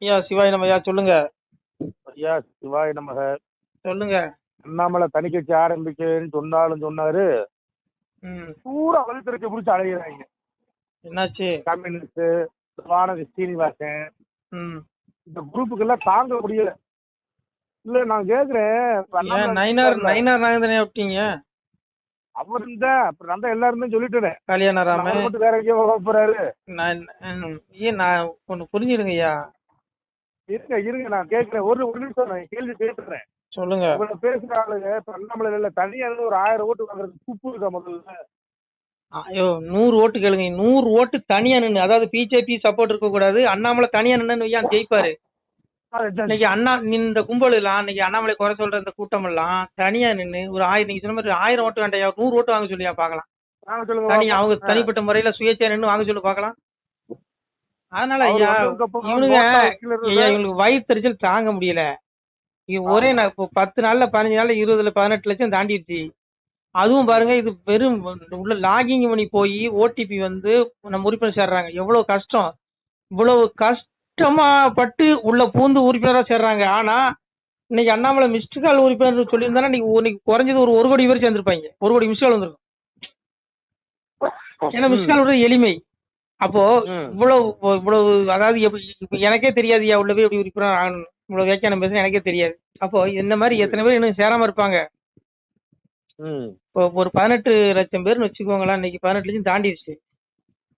ஐயா சிவாய் நம்ம ஐயா சொல்லுங்க. ஐயா சிவாய நமக. சொல்லுங்க. அண்ணாமலை தனி கட்சி ஆரம்பிக்கன்னு சொன்னாலும் சொன்னாரு. பூரா வழித்தறிக்க பிடிச்சி அழைகிறாங்க. என்னாச்சு? கம்யூனிஸ்ட், வானதி சீனிவாசன், இந்த குரூப்புக்கெல்லாம் தாங்க முடியல. இல்ல நான் கேக்குறேன், நயினார் நாகேந்திரன் விட்டீங்க. அவர் தான் நான் தான் எல்லாருமே சொல்லிட்டேன். கல்யாணராம மட்டும் வேற எங்கேயோ போறாரு. நான் ஒண்ணு புரிஞ்சிடுங்க ஐயா. இருங்க நான் கேட்கிறேன். ஒரு நிமிஷம் நான் கேள்வி கேட்டுறேன். சொல்லுங்க. இவ்வளவு பேசுற ஆளுங்க இப்ப அண்ணாமலை இல்ல தனியா ஒரு 1000 ஓட்டு வாங்குறதுக்கு துப்பு இருக்கா முதல்ல? ஐயோ 100 ஓட்டு கேளுங்க. 100 ஓட்டு தனியா நின்று, அதாவது பிஜேபி சப்போர்ட் இருக்க கூடாது. அண்ணாமலை தனியா நின்னு ஏன் ஜெயிப்பாரு? இன்னைக்கு இந்த கும்பல் எல்லாம் இன்னைக்கு அண்ணாமலை குறை சொல்ற இந்த கூட்டம் எல்லாம் தனியா நின்று ஒரு 1000, நீங்க சொன்ன மாதிரி 1000 ஓட்டு வேண்டாம், 100 ஓட்டு வாங்க சொல்லியா பாக்கலாம். தனியா அவங்க தனிப்பட்ட முறையில சுயேட்சையா நின்று வாங்க சொல்லி பாக்கலாம். அதனால ஐயா இவங்களுக்கு வயிற்றுச்சல் தாங்க முடியல. ஒரே இப்போ 10 நாள்ல 15 நாள்ல 20 18 லட்சம் தாண்டிடுச்சு. அதுவும் பாருங்க, இது வெறும் உள்ள லாகிங் பண்ணி போய் ஓடிபி வந்து நம்ம உறுப்பினர் சேர்றாங்க. எவ்வளவு கஷ்டம், இவ்வளவு கஷ்டமா பட்டு உள்ள பூந்து உறுப்பினரா சேர்றாங்க. ஆனா இன்னைக்கு அண்ணாமலை மிஸ்டு கால் உறுப்பினர் சொல்லியிருந்தாலும் இன்னைக்கு குறைஞ்சது ஒரு கோடி பேர் சேர்ந்திருப்பாங்க. 1 கோடி மிஸ்டு கால் வந்திருக்கும். ஏன்னா மிஸ்டு கால் விடுறது எளிமை. அப்போ இவ்வளவு அதாவது எனக்கே தெரியாது உள்ள போய் எப்படி உறுப்பினர் ஆகணும். இவ்வளவு வியாக்கியானம் பேச எனக்கே தெரியாது. அப்போ இந்த மாதிரி எத்தனை பேர் இன்னும் சேராம இருப்பாங்க. இப்போ ஒரு 18 லட்சம் பேர்னு வச்சுக்கோங்களேன். இன்னைக்கு 18 லட்சம் தாண்டிடுச்சு.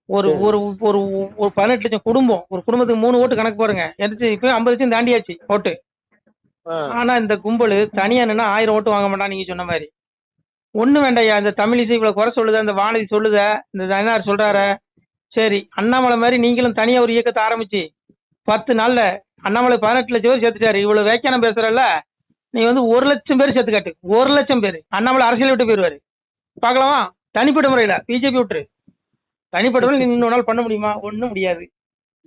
ஒரு ஒரு ஒரு ஒரு 18 லட்சம் குடும்பம், ஒரு குடும்பத்துக்கு 3 ஓட்டு கணக்கு பாருங்க. இப்ப 50 லட்சம் தாண்டியாச்சு ஓட்டு. ஆனா இந்த கும்பல் தனியா நின்னா 1000 ஓட்டு வாங்க மாட்டான். நீங்க சொன்ன மாதிரி ஒண்ணு வேண்டாயா. இந்த தமிழிசை இவ்வளவு குறை சொல்லுத, இந்த வானதி சொல்லுத, இந்த நயினார் சொல்றாரு. சரி, அண்ணாமலை மாதிரி நீங்களும் தனியா ஒரு இயக்கத்தை ஆரம்பிச்சு 10 நாள்ல அண்ணாமலை 18 லட்சம் பேர் சேர்த்துட்டாரு. இவ்வளவு வியாக்கியானம் பேசுறல, நீ வந்து 1 லட்சம் பேர் சேர்த்து காட்டு. 1 லட்சம் பேர் அண்ணாமலை அரசியல் விட்டு போயிருவாரு. பாக்கலாமா? தனிப்பட்ட முறையில பிஜேபி விட்டுரு. தனிப்பட்ட முறையில் நீங்க இன்னொரு நாள் பண்ண முடியுமா? ஒண்ணும் முடியாது.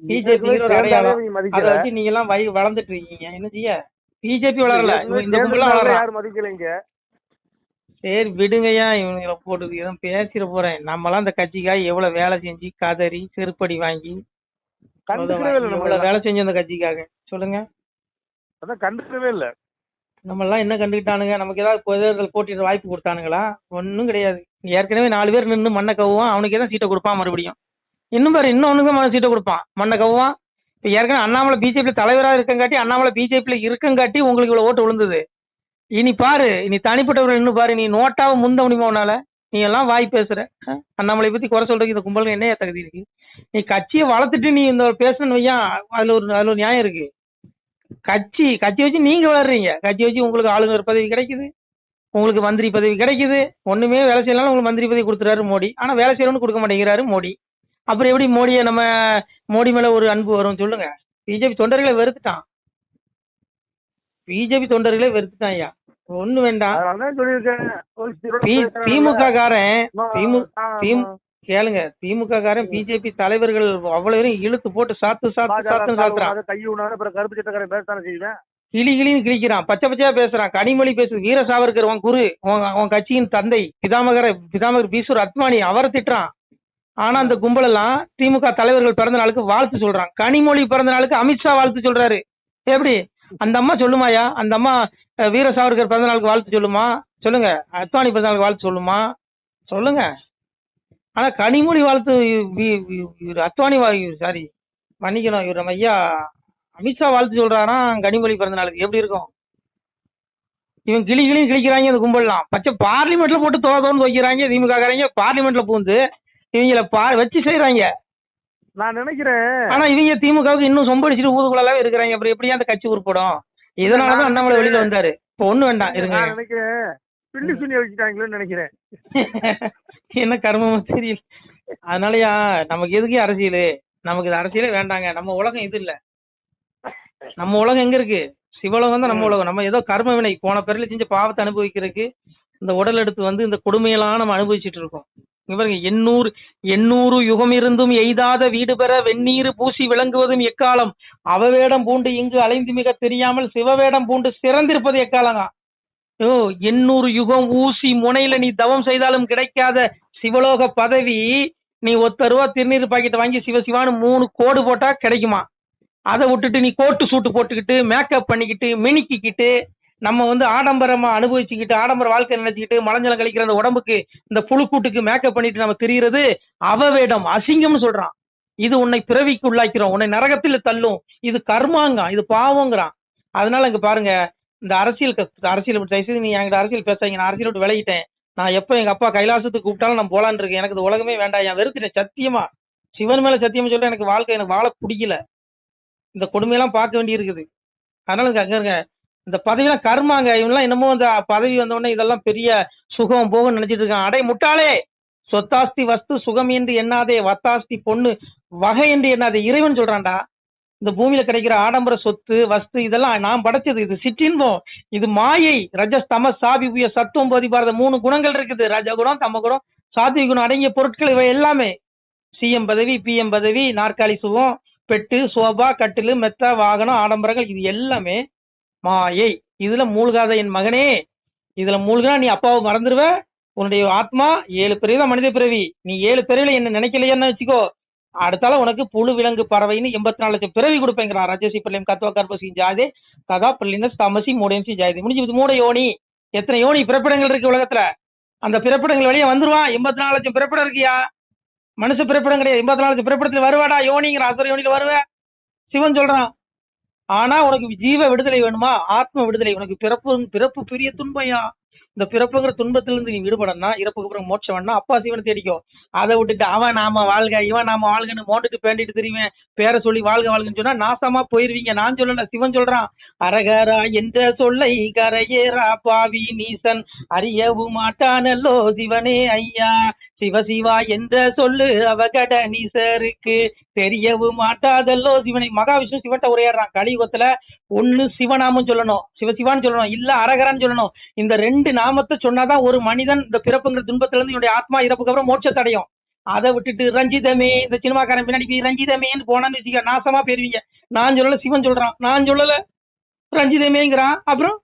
பிஜேபி ஒரு அடையாளம், அதை வச்சு நீங்க எல்லாம் வளர்ந்துட்டு இருக்கீங்க. என்ன செய்ய? பிஜேபி வளரல, இந்த கும்பலாம் வளரல. சரி விடுங்கய்யா, இவங்களை போட்டு எதுவும் பேசிட போறேன். நம்மலாம் இந்த கட்சிக்காக எவ்வளவு வேலை செஞ்சு கதறி செருப்படி வாங்கி எவ்வளவு வேலை செஞ்சு அந்த கட்சிக்காக சொல்லுங்க. அதான் கண்டுக்கவே இல்ல. நம்ம எல்லாம் என்ன கண்டுக்கிட்டானுங்க? நமக்கு ஏதாவது தேர்தல் போட்டியிட வாய்ப்பு கொடுத்தானுங்களா? ஒன்னும் கிடையாது. ஏற்கனவே 4 பேர் நின்று மண்ணை கவுவான், அவனுக்கு ஏதாவது சீட்டை கொடுப்பான். மறுபடியும் இன்னும் பாரு, இன்னொன்னுக்கு சீட்டை கொடுப்பான், மண்ணை கவுவான். இப்ப ஏற்கனவே அண்ணாமலை பிஜேபி தலைவராக இருக்கங்காட்டி, அண்ணாமலை பிஜேபியில இருக்கங்காட்டி உங்களுக்கு இவ்வளவு ஓட்டு விழுந்தது. இனி பாரு, இனி தனிப்பட்டவர்கள் இன்னும் பாரு, நீ நோட்டாவை முந்த முடியுமா உன்னால? நீ எல்லாம் வாய் பேசுற. அண்ணாமலை பத்தி குறை சொல்றதுக்கு இந்த கும்பலுக்கு என்ன தகுதி இருக்கு? நீ கட்சியை வளர்த்துட்டு நீ இந்த பேசணும் வையா, அதுல ஒரு நியாயம் இருக்கு. கட்சி வச்சு நீங்க வளர்றீங்க. கட்சி வச்சு உங்களுக்கு ஆளுநர் பதவி கிடைக்குது, உங்களுக்கு மந்திரி பதவி கிடைக்குது. ஒண்ணுமே வேலை செய்யலாம் உங்களுக்கு மந்திரி பதவி கொடுத்துறாரு மோடி. ஆனா வேலை செய்யணும்னு கொடுக்க மாட்டேங்கிறாரு மோடி. அப்புறம் எப்படி மோடி மேல ஒரு அன்பு வரும் சொல்லுங்க? பிஜேபி தொண்டர்களை வெறுத்துட்டான். பிஜேபி தொண்டர்களே வெறுத்துட்டான் ஐயா. ஒண்ணு வேண்டாம். திமுக காரன் கேளுங்க, திமுக காரன் பிஜேபி தலைவர்கள் அவ்வளவு இழுத்து போட்டு சாத்துறான். கிளின்னு கிழிக்கிறான், பச்சை பச்சையா பேசுறான், கனிமொழி பேசுது, வீர சாவர்கர் உன் குரு, உன் கட்சியின் தந்தை பிதாமகர் பீசூர் அத்வானி, அவரை திட்டுறான். ஆனா அந்த கும்பல் எல்லாம் திமுக தலைவர்கள் பிறந்த நாளுக்கு வாழ்த்து சொல்றான். கனிமொழி பிறந்த நாளுக்கு அமித்ஷா வாழ்த்து சொல்றாரு. எப்படி அந்த அம்மா சொல்லுமாயா? அந்த அம்மா வீர சாவர்கர் பிறந்த நாளுக்கு வாழ்த்து சொல்லுமா? சொல்லுங்க. அத்வானி பிறந்த நாளுக்கு வாழ்த்து சொல்லுமா? சொல்லுங்க. ஆனா கனிமொழி வாழ்த்து, அத்வானி சாரி மன்னிக்கணும், இவர் நம்ம ஐயா அமித்ஷா வாழ்த்து சொல்றாரா கனிமொழி பிறந்த நாளுக்கு. எப்படி இருக்கும்? இவன் கிளியும் கிழிக்கிறாங்க அந்த கும்பல்லாம். பச்சை பார்லிமெண்ட்ல போட்டு தோன்னு வைக்கிறாங்க. திமுக காரங்க பார்லிமெண்ட்ல பூந்து இவங்களை வச்சு செய்யறாங்க. நான் நினைக்கிறேன். ஆனா இவங்க திமுகவுக்கு இன்னும் சொம்படிச்சுட்டு ஊதுகுழலாவே இருக்கிறாங்க. அப்புறம் எப்படியா அந்த கட்சி உருப்படும்? இதனாலதான் அண்ணாமலை வெளியில வந்தாரு. இப்ப ஒண்ணு வேண்டாம் இருங்க. நினைக்கிறேன் என்ன கர்மமா தெரியல. அதனாலயா நமக்கு எதுக்கு அரசியல்? நமக்கு இது அரசியலே வேண்டாங்க. நம்ம உலகம் இது இல்ல. நம்ம உலகம் எங்க இருக்கு? சிவலோகம் தான் நம்ம உலகம். நம்ம ஏதோ கர்ம வினை போன பிறகு செஞ்ச பாவத்தை அனுபவிக்கிறதுக்கு இந்த உடல் எடுத்து வந்து இந்த கொடுமையெல்லாம் நம்ம அனுபவிச்சுட்டு இருக்கோம். இவருங்க 800 யுகம் இருந்தும் எய்தாத வீடு பெற வெந்நீர் பூசி விளங்குவதும் எக்காலம், அவவேடம் பூண்டு இங்கு அலைந்து மிக தெரியாமல் சிவவேடம் பூண்டு சிறந்திருப்பது எக்காலங்க. 800 யுகம் ஊசி முனையில நீ தவம் செய்தாலும் கிடைக்காத சிவலோக பதவி, நீ 1 ரூபா திருநீர் பாக்கெட் வாங்கி சிவசிவான்னு 3 கோடு போட்டா கிடைக்குமா? அதை விட்டுட்டு நீ கோட்டு சூட்டு போட்டுக்கிட்டு மேக்கப் பண்ணிக்கிட்டு மினிக்கிக்கிட்டு நம்ம வந்து ஆடம்பரமா அனுபவிச்சுக்கிட்டு ஆடம்பர வாழ்க்கை நினைச்சுக்கிட்டு மலஞ்சலம் கழிக்கிற அந்த உடம்புக்கு இந்த புழுக்கூட்டுக்கு மேக்கப் பண்ணிட்டு நம்ம திரியிறது அவவேடம், அசிங்கம்னு சொல்றான். இது உன்னை பிறவிக்கு உள்ளாக்கிறோம், உன்னை நரகத்தில் தள்ளும், இது கர்மாங்க, இது பாவங்கிறான். அதனால இங்க பாருங்க, இந்த அரசியல் நீ என்கிட்ட அரசியல் பேசாங்க, நான் அரசியல் விட்டு விலகிட்டேன். நான் எப்ப எங்க அப்பா கைலாசத்துக்கு கூப்பிட்டாலும் நான் போலான்னு இருக்கேன். எனக்கு இந்த உலகமே வேண்டாம், என் வெறுத்துட்டேன் சத்தியமா. சிவன் மேல சத்தியமா சொல்றேன், எனக்கு வாழ்க்கை எனக்கு வாழ பிடிக்கல. இந்த கொடுமையெல்லாம் பார்க்க வேண்டி இருக்குது. அதனால அங்க இருங்க, இந்த பதவியெல்லாம் கர்மாங்க. இவங்கெல்லாம் என்னமோ இந்த பதவி வந்த உடனே இதெல்லாம் பெரிய சுகம் போகும் நினைச்சிட்டு இருக்கான். அடே முட்டாளே, சொத்தாஸ்தி வஸ்து சுகம் என்று எண்ணாதே, வத்தாஸ்தி பொண்ணு வகை என்று எண்ணாதே. இறைவன் சொல்றான்டா, இந்த பூமியில கிடைக்கிற ஆடம்பர சொத்து வஸ்து இதெல்லாம் நான் படைச்சது, இது சிற்றின்பம், இது மாயை. ரஜஸ் தமஸ் சாபி புய சத்துவம் போதி பாரத 3 குணங்கள் இருக்குது. ரஜகுணம் தமகுணம் சாத்விக குணம் அடங்கிய பொருட்கள் இவை எல்லாமே. சிஎம் பதவி, பிஎம் பதவி, நாற்காலி சுகம், பெட்டு சோபா கட்டிலு மெத்த வாகனம் ஆடம்பரங்கள், இது எல்லாமே மாயை. இதுல மூழ்காத என் மகனே, இதுல மூழ்கினா நீ அப்பாவை மறந்துடுவ. உன்னுடைய ஆத்மா 7 பிறவி தான் மனித பிறவி. நீ 7 பிறவில என்ன நினைக்கலையான்னு வச்சுக்கோ, அடுத்தால உனக்கு புழு விலங்கு பறவைன்னு 84 லட்சம் பிறவி கொடுப்பேங்கிறான். ரஜசி பள்ளியம் கத்வா கர்ப்பசி ஜாதே கதா பள்ளினஸ் தமசி மூடன்சி ஜாதே. முடிஞ்சு மூட யோனி. எத்தனை யோனி பிறப்பிடங்கள் இருக்கு உலகத்துல, அந்த பிறப்பிடங்கள் வெளியே வந்துருவான். 84 லட்சம் பிறப்பிடம் இருக்கியா, மனுஷ பிறப்பிடம் கிடையாது. 84 லட்சம் பிறப்பிடத்துல வருவாடா யோனிங்கிற அசுர யோனியில வருவ, சிவன் சொல்றான். ஆனா உனக்கு ஜீவ விடுதலை வேணுமா, ஆத்ம விடுதலை. உனக்கு பிறப்பு பெரிய துன்பையா. இந்த பிறப்புங்கிற துன்பத்திலிருந்து நீ விடுபடனா, இறப்புக்கு அப்புறம் மோட்சம் வேணா அப்பா சிவனை தேடிக்கோ. அதை விட்டுட்டு அவன் நாம வாழ்க இவன் நாம வாழ்கன்னு மோண்டுட்டு பேண்டிட்டு தெரியுவேன், பேரை சொல்லி வாழ்க வாழ்கன்னு சொன்னா நாசமா போயிருவீங்க. நான் சொல்லல, சிவன் சொல்றான். அரகரா என்ற சொல்லை கரையேறா பாவி நீசன் அறியவு மாட்டானல்லோ சிவனே ஐயா. சிவசிவா என்ற சொல்லு அவகட நீசருக்கு தெரியவு மாட்டாதல்லோ சிவனை. மகாவிஷ்ணு சிவன்ட்ட உரையாடுறான் கலியுகத்துல. ஒண்ணு சிவநாமம் சொல்லணும், சிவசிவான்னு சொல்லணும், இல்ல அரகரான்னு சொல்லணும். இந்த 2 நாமத்தை சொன்னாதான் ஒரு மனிதன் இந்த பிறப்புங்கிற துன்பத்துல இருந்து என்னுடைய ஆத்மா இறப்புக்கு அப்புறம் மோட்சத்தை அடையும். அதை விட்டுட்டு ரஞ்சிதமே, இந்த சினிமாக்காரன் பின்னாடி ரஞ்சிதமேன்னு போனான்னு வச்சுக்க, நாசமா போயிருவீங்க. நான் சொல்லல, சிவன் சொல்றான். நான் சொல்லல, ரஞ்சிதமேங்கிறான். அப்புறம்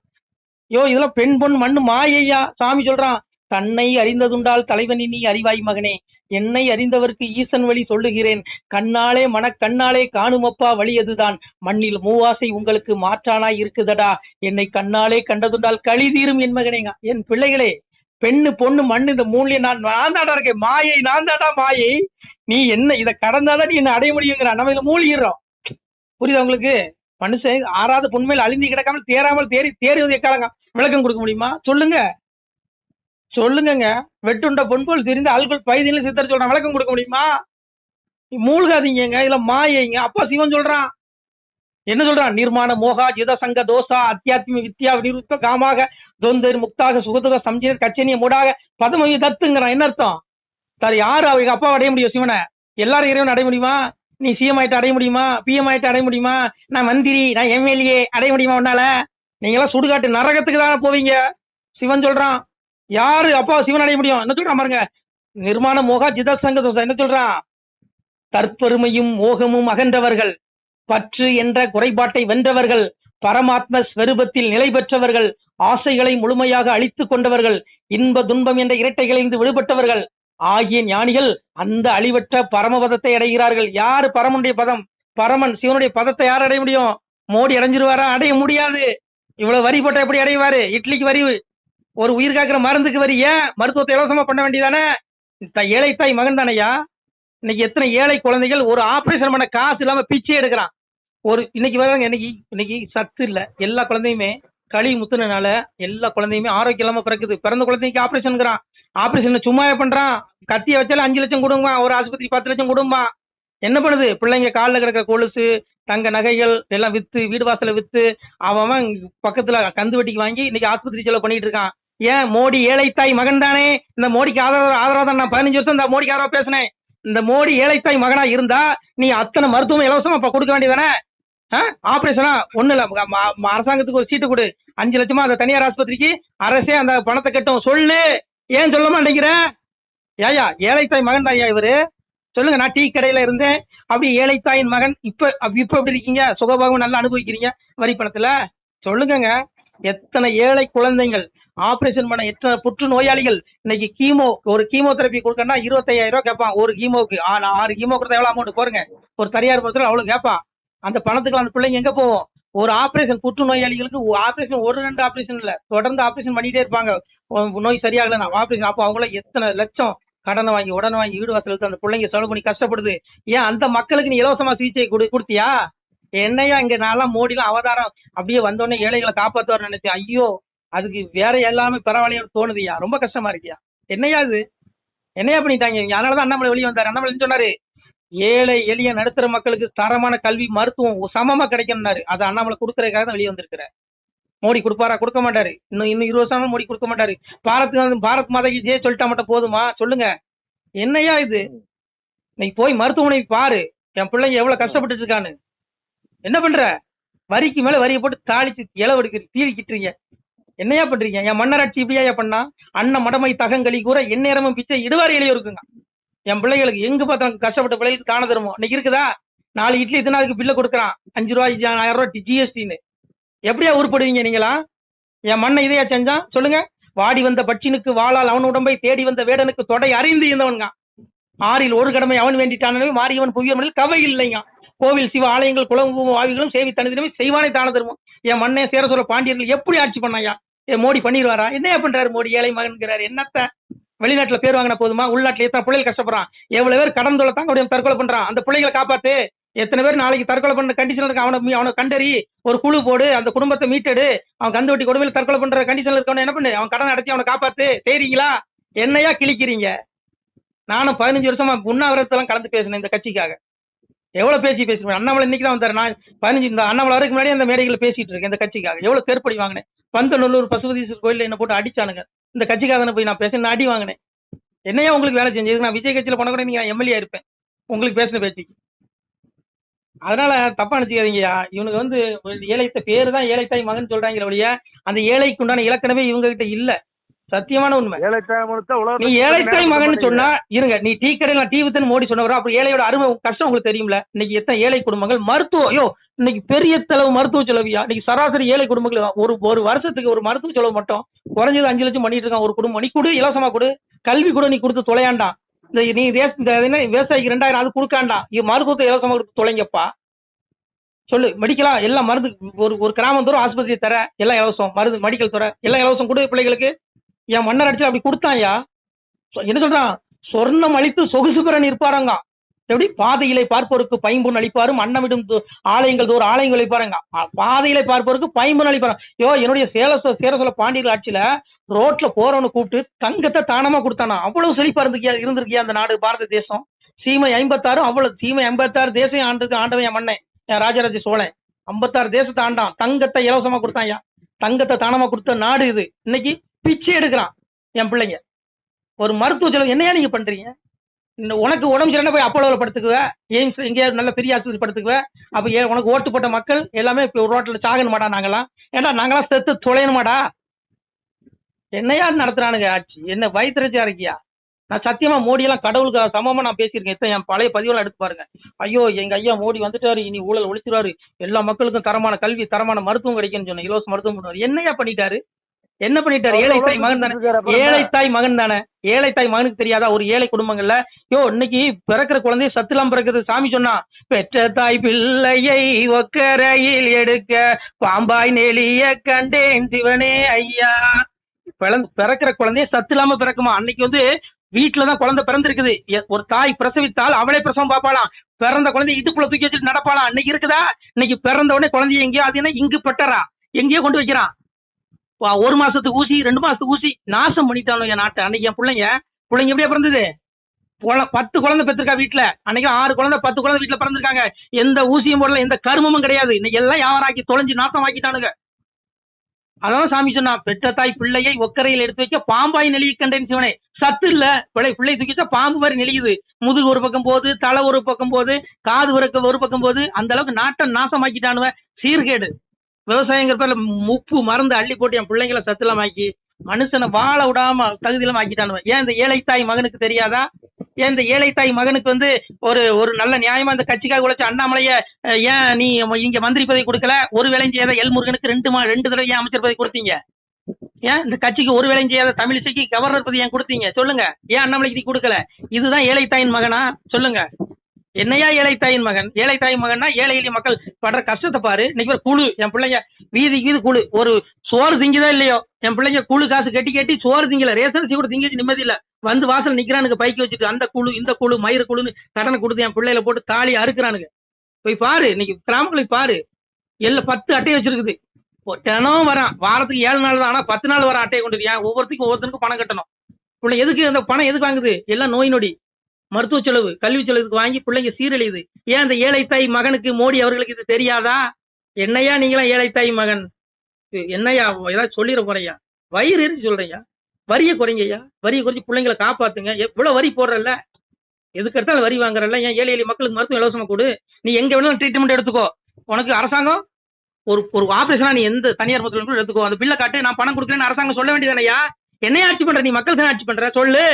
இதெல்லாம் பெண் பொன் மண்ணு மாயையா. சாமி சொல்றான், தன்னை அறிந்ததுண்டால் தலைவனி நீ அறிவாய் மகனே, என்னை அறிந்தவருக்கு ஈசன் வழி சொல்லுகிறேன், கண்ணாலே மனக்கண்ணாலே காணுமப்பா வழி அதுதான், மண்ணில் மூவாசை உங்களுக்கு மாற்றானாய் இருக்குதடா, என்னை கண்ணாலே கண்டதுண்டால் களி தீரும் என் மகனேங்க. என் பிள்ளைகளே, பெண்ணு பொண்ணு மண்ணு இந்த 3 நான் தாண்டா இருக்கேன். மாயை நான் தாண்டா மாயை. நீ என்ன இதை கடந்தாதான் நீ என்ன அடைய முடியுங்கிறான். நம்ம இதுல மூழ்கிறோம். புரியுதா உங்களுக்கு? மனுஷன் ஆறாத பொண்மையில் அழிந்து கிடக்காமல் தேறாமல் தேறுவது எக்காலங்க. விளக்கம் கொடுக்க முடியுமா? சொல்லுங்க. வெட்டுண்ட பொன்போல் தெரிந்து அல்கொள் பைதில சித்தர் சொல்றான். விளக்கம் கொடுக்க முடியுமா? மூழ்காதீங்க, இல்ல மாயைங்க. அப்பா சிவன் சொல்றான். என்ன சொல்றான்? நிர்மாண மோகா ஜித சங்க தோசா அத்தியாத்மி வித்யா நிருத்த காமாக தொந்தர் முக்தாக சுகதுக சம்ஜினர் கச்சனிய மூடாக பதமவி தத்துங்கிறான். என்ன அர்த்தம்? சார், யாரு அவங்க அப்பா அடைய முடியும் சிவனை? எல்லாரும் இறைவன் அடைய முடியுமா? நீ சிஎம் ஆயிட்டு அடைய முடியுமா? பிஎம் ஆயிட்டு அடைய முடியுமா? நான் மந்திரி, நான் எம்எல்ஏ அடைய முடியுமா உன்னால? நீங்க எல்லாம் சுடுகாட்டு நரகத்துக்கு தானே போவீங்க. சிவன் சொல்றான். யாரு அப்பா சிவன் அடைய முடியும்? என்ன சொல்றான் பாருங்க. நிர்மாண மோகா ஜித சங்க தோசா. என்ன சொல்றான்? தற்பெருமையும் மோகமும் அகன்றவர்கள், பற்று என்ற குறைபாட்டை வென்றவர்கள், பரமாத்ம ஸ்வரூபத்தில் நிலை பெற்றவர்கள், ஆசைகளை முழுமையாக அழித்துக் கொண்டவர்கள், இன்ப துன்பம் என்ற இரட்டைகளிலிருந்து விடுபட்டவர்கள் ஆகிய ஞானிகள் அந்த அழிவற்ற பரமபதத்தை அடைகிறார்கள். யாரு பரமனுடைய பதம்? பரமன் சிவனுடைய பதத்தை யார் அடைய முடியும்? மோடி அடைஞ்சிருவாரா? அடைய முடியாது. இவ்வளவு வரி போட்டா எப்படி அடைவாரு? இட்லிக்கு வரி, ஒரு உயிர் காக்கிற மருந்துக்கு வரி. ஏன்? மருத்துவத்தை இலவசமா பண்ண வேண்டியதானே? ஏழை தாய் மகன் தானையா. இன்னைக்கு எத்தனை ஏழை குழந்தைகள் ஒரு ஆபரேஷன் பண்ண காசு இல்லாம பிச்சை எடுக்கிறான். இன்னைக்கு வராங்க. இன்னைக்கு சத்து இல்ல. எல்லா குழந்தையுமே களி முத்துனால எல்லா குழந்தையுமே ஆரோக்கியம் இல்லாம பிறக்குது. பிறந்த குழந்தைக்கு ஆபரேஷன்ங்கிறான். ஆபரேஷன் சும்மாவே பண்றான். கத்திய வச்சாலும் 5 லட்சம் கொடுங்க, ஒரு ஆஸ்பத்திரி 10 லட்சம் கொடுமா. என்ன பண்ணுது? பிள்ளைங்க காலில் கிடக்கிற கொலுசு தங்க நகைகள் எல்லாம் வித்து, வீடு வாசல வித்து, அவன் பக்கத்துல கந்து வட்டிக்கு வாங்கி இன்னைக்கு ஆஸ்பத்திரி செலவு பண்ணிட்டு இருக்கான். ஏன்? மோடி ஏழை தாய் மகன் தானே. இந்த மோடிக்கு ஆதரவா தான் நான் 15 வருஷம் இந்த மோடிக்கு ஆதரவா பேசினேன். இந்த மோடி ஏழை தாய் மகனா இருந்தா நீ அத்தனை மருத்துவம் இலவசமா கொடுக்க வேண்டியதானே? ஆபரேஷனா ஒண்ணு இல்ல, அரசாங்கத்துக்கு ஒரு சீட்டு கொடு, 5 லட்சமா அந்த தனியார் ஆஸ்பத்திரிக்கு அரசே அந்த பணத்தை கட்டும். சொல்லு. ஏன் சொல்ல மாட்டேங்கிற? ஏயா ஏழை தாய் மகன் தாயா இவரு? சொல்லுங்க. நான் டீ கடையில இருந்தேன். அப்படி ஏழை தாயின் மகன். இப்ப எப்படி இருக்கீங்க? சுகபாகம் நல்லா அனுபவிக்கிறீங்க வரி பணத்துல. சொல்லுங்க. எத்தனை ஏழை குழந்தைகள் ஆபரேஷன் பண்ண, எத்தனை புற்று நோயாளிகள் இன்னைக்கு ஒரு கீமோதெரப்பி கொடுக்கணும்னா 25,000 ரூபாய் கேட்பான் ஒரு கீமோவுக்கு. 6 கீமோ கொடுத்தா எவ்வளவு அமௌண்ட் பாருங்க. ஒரு தனியார் படத்துல அவ்வளவு கேட்பான். அந்த பணத்துக்கு அந்த பிள்ளைங்க எங்க போவோம்? ஒரு ஆபரேஷன், புற்றுநோயாளிகளுக்கு ஆபரேஷன், ஒரு 2 ஆபரேஷன் இல்ல, தொடர்ந்து ஆபரேஷன் பண்ணிட்டே இருப்பாங்க. நோய் சரியாகல ஆபரேஷன். அப்போ அவங்கள எத்தனை லட்சம் கடனை வாங்கி உடனே வாங்கி வீடு வாசலுக்கு அந்த பிள்ளைங்க செலவு பண்ணி கஷ்டப்படுது. ஏன் அந்த மக்களுக்கு நீ இலவசமா சிகிச்சை கொடுத்தியா? என்னையா இங்க நான்லாம் மோடிலாம் அவதாரம் அப்படியே வந்தோடனே ஏழைகளை காப்பாத்துவார் நினைச்சேன். ஐயோ, அதுக்கு வேற எல்லாமே பரவாயில்லையோட தோணுதுயா. ரொம்ப கஷ்டமா இருக்கியா. என்னையா இது, என்னையா பண்ணிட்டாங்க இவங்க? அதனாலதான் அண்ணாமலை வெளியே வந்தாரு. அண்ணாமலை என்ன சொன்னாரு? ஏழை எளிய நடுத்தர மக்களுக்கு தரமான கல்வி மருத்துவம் சமமா கிடைக்கணும்னாரு. அது அண்ணாமலை கொடுக்கறதுக்காக தான் வெளியே வந்திருக்கிறார். மோடி கொடுப்பாரா? கொடுக்க மாட்டாரு. இன்னும் 20 வருஷம் மோடி கொடுக்க மாட்டாரு. பாரத் மாதாக்கு ஜெய சொல்லிட்டா மட்டும் போதுமா? சொல்லுங்க, என்னையா இது? நீ போய் மருத்துவமனை பாரு, என் பிள்ளைங்க எவ்வளவு கஷ்டப்பட்டு இருக்கான்னு. என்ன பண்ற? வரிக்கு மேல வரியை போட்டு தாளிச்சு இளவெடுக்க தீவிக்கிட்டுறீங்க. என்னையா பண்றீங்க? என் மன்னராட்சி இப்படியா பண்ணா? அண்ணன் மடமை தகங்களி கூட எந்நேரமும் பிச்சை இடுவாரி இலையும் இருக்குங்க. என் பிள்ளைகளுக்கு எங்க பார்த்தாங்க கஷ்டப்பட்ட பிள்ளைகளுக்கு தான தருமோ இன்னைக்கு இருக்குதா? 4 இட்லி இத்தனாவுக்கு பில்ல கொடுக்குறான், 5 ரூபாய் 1000 ரூபாய் ஜிஎஸ்டின்னு. எப்படியா உருப்படுவீங்க நீங்களா? என் மண்ணை இதையா செஞ்சான் சொல்லுங்க? வாடி வந்த பட்சினுக்கு வாளால் அவன் உடம்பை தேடி வந்த வேடனுக்கு தொடை அறிந்து இருந்தவனுங்க. 6ல் ஒரு கடமை அவன் வேண்டிட்டானவே மாறியவன் புவியவனில் கவை இல்லைங்க. கோவில் சிவ ஆலயங்கள் குளம்பு வாவிகளும் சேவி தனிதினமே செய்வானே தான தருவோம். என் மண்ணே சேர சொல்ல பாண்டியர்கள் எப்படி ஆட்சி பண்ணாயா? மோடி பண்ணிடுவாரா? என்ன பண்றாரு மோடி? ஏழை மகன்கிறாரு. என்னத்த வெளிநாட்டுல பேர் வாங்கின போதுமா? உள்நாட்டுல எத்தனை பிள்ளைகள் கஷ்டப்படுறான்? எவ்வளவு பேர் கடன் தொலைத்தாங்க அப்படியே தற்கொலை பண்றான். அந்த பிள்ளைகளை காப்பாத்து. எத்தனை பேர் நாளைக்கு தற்கொலை பண்ற கண்டிஷன்ல இருக்க அவனை கண்டறி ஒரு குழு போடு, அந்த குடும்பத்தை மீட்டெடு. அவன் கந்து வட்டி கொடுமையில் தற்கொலை பண்ற கண்டிஷன்ல இருக்கவன என்ன பண்ணு? அவன் கடன் அடைச்சி அவனை காப்பாத்து. தெரியுங்களா? என்னையா கிழிக்கிறீங்க? நானும் 15 வருஷமா உண்ணாவிரதெல்லாம் கலந்து பேசினேன் இந்த கட்சிக்காக. எவ்வளவு பேசிருவேன். அண்ணாமலை இன்னைக்கு தான் வந்தாரு. நான் 15 இந்த அண்ணாமலை வரைக்கும் முன்னாடி அந்த மேடைகளை பேசிட்டு இருக்கேன் இந்த கட்சிக்காக. எவ்வளவு பேர்படி வாங்கினேன். பந்தநல்லூர் பசுபதீஸ்வரர் கோயில்ல என்ன போட்டு அடிச்சானுங்க. இந்த கட்சிக்காக போய் நான் பேச அடி வாங்கினேன். என்னையா உங்களுக்கு வேலை செஞ்சது? நான் விஜய் கட்சியில போன கூட நீங்க எம்எல்ஏ இருப்பேன் உங்களுக்கு பேசின பேச்சுக்கு. அதனால தப்பா நினைச்சுக்காதீங்கயா. இவனுக்கு ஏழைத்த பேரு தான் ஏழைத்தாய் மகன் சொல்றாங்க ஒழிய அந்த ஏழைக்கு உண்டான இலக்கணமே இவங்க கிட்ட இல்ல. சத்தியமான உண்மை. நீ ஏழைத்தாய் மகன் சொன்னா இருங்க, நீ டீ கடையில டீ வித்துன்னு மோடி சொன்னவரா? அப்ப ஏழையோட அருமை கஷ்டம் உங்களுக்கு தெரியும்ல. இன்னைக்கு எத்தனை ஏழை குடும்பங்கள் மருத்துவம், ஐயோ இன்னைக்கு பெரிய செலவு மருத்துவ செலவியா. இன்னைக்கு சராசரி ஏழை குடும்பங்கள் ஒரு வருஷத்துக்கு ஒரு மருத்துவ செலவு மட்டும் குறைஞ்சது 5 லட்சம் பண்ணிட்டு இருக்கான் ஒரு குடும்பம். நீ கொடு, இலவசமா கொடு. கல்வி கூட நீ கொடுத்து தொலையாண்டாம். நீ விவசாயிக்கு 2000 அது கொடுக்காண்டாம். மருத்துவத்தை இலவசமா கொடுத்து தொலைங்கப்பா. சொல்லு, மெடிக்கலா எல்லாம் மருந்து ஒரு கிராமம் தூரம் ஆஸ்பத்திரி தர எல்லாம் இலவசம், மருந்து மெடிக்கல் துறை எல்லாம் இலவசம் கொடு பிள்ளைகளுக்கு. என் மன்னர் அடிச்சு அப்படி கொடுத்தாயா? என்ன சொல்றான்? சொர்ணம் அளித்து சொகுசு பெற நிற்பாருங்க. எப்படி? பாதையிலே பார்ப்போருக்கு பைம்பொன் அளிப்பாரும், அன்னமிடும் ஆலயங்கள் தோறும் ஆலயங்கள் அளிப்பாருங்க. பாதையிலே பார்ப்போருக்கு பைம்பொன் அளிப்பாரு. என்னுடைய சேர சொல்ல பாண்டியர்கள் ஆட்சியில ரோட்ல போறவனு கூப்பிட்டு தங்கத்தை தானமா கொடுத்தானா. அவ்வளவு செழிப்பா இருந்திருக்கியா அந்த நாடு பாரத தேசம். சீமை 56, அவ்வளவு சீமை 56 தேசம் ஆண்டவன் என் மண்ணை, என் ராஜராஜ சோழன் 56 தேசத்தை ஆண்டான். தங்கத்தை இலவசமா கொடுத்தாயா. தங்கத்தை தானமா கொடுத்த நாடு இது. இன்னைக்கு பிச்சை எடுக்கிறான் என் பிள்ளைங்க. ஒரு மருத்துவ செலவு என்னையா நீங்க பண்றீங்க? உனக்கு உடம்பு சரியான போய் அப்போலோவில் படுத்துக்குவ, எய்ம்ஸ் எங்கேயாவது நல்ல பெரிய ஆஸ்பத்திரி படுத்துக்குவ. அப்ப உனக்கு ஓட்டு போட்ட மக்கள் எல்லாமே ரோட்ல சாகணுமாடா? நாங்களாம் ஏண்டா நாங்களாம் செத்து தொலையணுமாடா? என்னையா நடத்துறானுங்க ஆட்சி? என்ன வயிற்றுச்சா இருக்கியா? நான் சத்தியமா மோடியெல்லாம் கடவுளுக்கு சமமா நான் பேசியிருக்கேன். என் பழைய பதிவுலாம் எடுத்து பாருங்க. ஐயோ எங்க ஐயா மோடி வந்துட்டாரு, இனி ஊழல் ஒழிச்சிருவாரு, எல்லா மக்களுக்கும் தரமான கல்வி தரமான மருத்துவம் கிடைக்கும்னு சொன்னேன். இலவச மருத்துவம் பண்ணுவாரு. என்னையா பண்ணிட்டாரு? என்ன பண்ணிட்டாரு? ஏழைத்தாய் மகன் தானே. ஏழைத்தாய் மகன் தானே. ஏழைத்தாய் மகனுக்கு தெரியாதா? ஒரு ஏழை குடும்பங்கள்ல இன்னைக்கு பிறக்கிற குழந்தைய சத்துலாம் பிறக்குது. சாமி சொன்னா, பெற்ற தாய் பிள்ளையை ஒக்கரையில் எடுக்க பாம்பாய் நெளிய கண்டேன் சிவனே ஐயா. பிறக்கிற குழந்தைய சத்து இல்லாம பிறக்குமா? அன்னைக்கு வீட்டுலதான் குழந்தை பிறந்திருக்குது. ஒரு தாய் பிரசவித்தால் அவளே பிரசவம் பார்ப்பாளாம். பிறந்த குழந்தை இடுப்புல தூக்கி வச்சுட்டு நடப்பாளாம். இன்னைக்கு இருக்குதா? இன்னைக்கு பிறந்த உடனே குழந்தைய எங்கேயோ அது என்ன இங்கு பெட்டரா எங்கேயோ கொண்டு வைக்கிறான். 1 மாசத்துக்கு ஊசி, 2 மாசத்துக்கு ஊசி, நாசம் பண்ணிட்டாலும் என் நாட்டை. அன்னைக்கு என் பிள்ளைங்க எப்படியா பிறந்தது? 10 குழந்தை பெற்றிருக்கா வீட்டுல. அன்னைக்கு 6 குழந்தை 10 குழந்தை வீட்டுல பிறந்திருக்காங்க. எந்த ஊசியும் போடல, எந்த கருமமும் கிடையாது. இன்னைக்கு எல்லாம் யாராக்கி தொலைஞ்சு நாசம் ஆக்கிட்டானுங்க. அதான் சாமி சொன்னா, பெற்ற தாய் பிள்ளையை ஒக்கரையில் எடுத்து வைக்க பாம்பாய் நெளிய கண்டேன் சிவனே. சத்து இல்ல, பிள்ளை தூக்கிச்சா பாம்பு மாதிரி நெளியுது. முதுகு ஒரு பக்கம் போகுது, தலை ஒரு பக்கம் போகுது, காது ஒரு பக்கம் போகுது. அந்த அளவுக்கு நாட்டை நாசமாக்கிட்டானுவ. சீர்கேடு. விவசாயங்கிற பேர்ல உப்பு மருந்து அள்ளி போட்டு என் பிள்ளைங்களை சத்துலாம் ஆக்கி மனுஷனை வாழ விடாம தகுதியெல்லாம் ஆக்கிட்டானுவ. ஏன் இந்த ஏழைத்தாய் மகனுக்கு தெரியாதா? ஏன் இந்த ஏழைத்தாய் மகனுக்கு ஒரு நல்ல நியாயமா இந்த கட்சிக்காக உழைச்ச அண்ணாமலைய ஏன் நீ இங்க மந்திரி பதவி கொடுக்கல? ஒரு வேலையும் செய்யாத எல்முருகனுக்கு 2 தடவை ஏன் அமைச்சர் பதவி கொடுத்தீங்க? ஏன் இந்த கட்சிக்கு ஒரு வேலையும் செய்யாத தமிழிசைக்கு கவர்னர் பதவி ஏன் கொடுத்தீங்க? சொல்லுங்க. ஏன் அண்ணாமலைக்கு கொடுக்கல? இதுதான் ஏழைத்தாயின் மகனா? சொல்லுங்க. என்னையா ஏழை தாயின் மகன்? ஏழை தாயின் மகன்னா ஏழை எளிய மக்கள் படுற கஷ்டத்தை பாரு. இன்னைக்கு ஒரு குழு, என் பிள்ளைங்க வீதிக்கு வீதி குழு, ஒரு சோறு திங்குதோ இல்லையோ, என் பிள்ளைங்க குழு காசு கட்டி கட்டி சோறு திங்கல, ரேஷன் கூட திங்கிச்சு நிம்மதி இல்ல, வந்து வாசல் நிக்கிறானுங்க பைக்கு வச்சுட்டு, அந்த குழு இந்த குழு மயிறு குழுன்னு கடனை கொடுத்து என் பிள்ளையில போட்டு தாலி அறுக்குறானுங்க. போய் பாரு, இன்னைக்கு கிராமங்களுக்கு பாரு, எல்லாம் 10 அட்டையை வச்சிருக்குது. தினம் வரான், வாரத்துக்கு 7 நாள் தான், ஆனா 10 நாள் வர அட்டையை கொண்டு ஏன் ஒவ்வொருத்தருக்கும் பணம் கட்டணும். பிள்ளை எதுக்கு அந்த பணம் எதுக்கு வாங்குது? எல்லாம் நோய் நொடி, மருத்துவ செலவு, கல்வி செலவுக்கு வாங்கி பிள்ளைங்க சீரழியுது. ஏன் அந்த ஏழை தாய் மகனுக்கு மோடி அவர்களுக்கு இது தெரியாதா? என்னையா நீங்களாம் ஏழை தாய் மகன்? என்னையா ஏதாவது சொல்லிட போறையா? வயிறு எரிஞ்சு சொல்றையா? வரியை குறைங்கய்யா, வரியை குறைச்சி பிள்ளைங்களை காப்பாத்துங்க. எவ்வளவு வரி போடுறல்ல, எதுக்கு எடுத்தாலும் வரி வாங்குறல்ல. ஏன் ஏழை எளிய மக்களுக்கு மருத்துவம் இலவசமா கொடு. நீ எங்க வேணாலும் ட்ரீட்மெண்ட் எடுத்துக்கோ, உனக்கு அரசாங்கம் ஒரு ஆபரேஷனா நீ எந்த தனியார் மருத்துவமனை எடுத்துக்கோ, அந்த பில்லை காட்டு, நான் பணம் கொடுக்குறேன்னு அரசாங்கம் சொல்ல வேண்டியதானையா? என்னையா ஆட்சி பண்ற நீ? மக்கள் தானே ஆட்சி பண்ற, சொல்லு.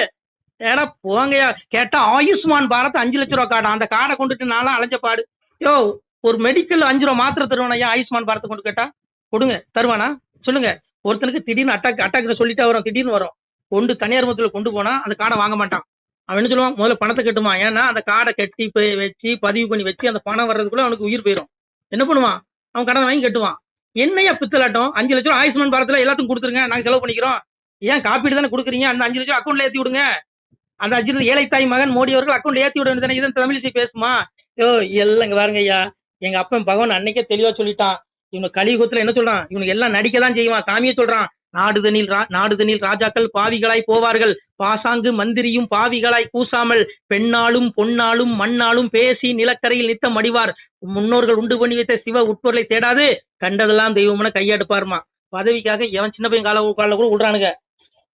ஏடா போங்கயா. கேட்டா ஆயுஷ்மான் பாரத் 5 லட்சம் ரூபா கார்டு, அந்த கார்டை கொண்டுட்டு நான்லாம் அலைஞ்ச பாடு. யோ, ஒரு மெடிக்கல் 5 ரூபா மாத்திரை தருவானா ஆயுஷ்மான் பாரத்தை கொண்டு? கேட்டா கொடுங்க, தருவானா சொல்லுங்க? ஒருத்தனுக்கு திடீர்னு அட்டாக் சொல்லிட்டா வரும், திடீர்னு வரும், கொண்டு தனியார் மருத்துவத்தில் கொண்டு போனா அந்த கார்டை வாங்க மாட்டான். அவன் என்ன சொல்லுவான்? முதல்ல பணத்தை கட்டுமா. ஏன்னா அந்த கார்டை கட்டி வச்சு பதிவு பண்ணி வச்சு அந்த பணம் வர்றதுக்குள்ள அவனுக்கு உயிர் போயிடும். என்ன பண்ணுவான்? அவன் கடன் வாங்கி கட்டுவான். என்னையா பித்தலாட்டம்? 5 லட்சம் ஆயுஷ்மான் பாரத்தில் எல்லாத்துக்கும் கொடுத்துருங்க, நாங்க செலவு பண்ணிக்கிறோம். ஏன் காப்பீடு தானே கொடுக்குறீங்க? அந்த 5 லட்சம் அக்கௌண்ட்ல ஏற்றி விடுங்க. அந்த 5 லட்சம் ஏழை தாய் மகன் மோடி அவர்கள் அக்கௌண்ட்ல ஏற்றி விட வேண்டியதானே? இதன் தமிழிசை பேசுமா? யோ எல்லாம் இங்க பாருங்க ஐயா, எங்க அப்பன் பகவான் அன்னைக்கே தெளிவா சொல்லிட்டான். இவங்க கலியுகத்துல என்ன சொல்றான்? இவனுக்கு எல்லாம் நடிக்கதான் செய்வான். சாமியே சொல்றான், நாடுதனில் ராஜாக்கள் பாவிகளாய் போவார்கள், பாசாங்கு மந்திரியும் பாவிகளாய் கூசாமல், பெண்ணாலும் பொன்னாலும் மண்ணாலும் பேசி நிலக்கரையில் நித்தம் அடிவார், முன்னோர்கள் உண்டு பண்ணி வைத்த சிவ உட்பொருளை தேடாது கண்டதெல்லாம் தெய்வம்னு கையாடுப்பாருமா. பதவிக்காக எவன் சின்ன பையன் கால கூட விடுறானுங்க.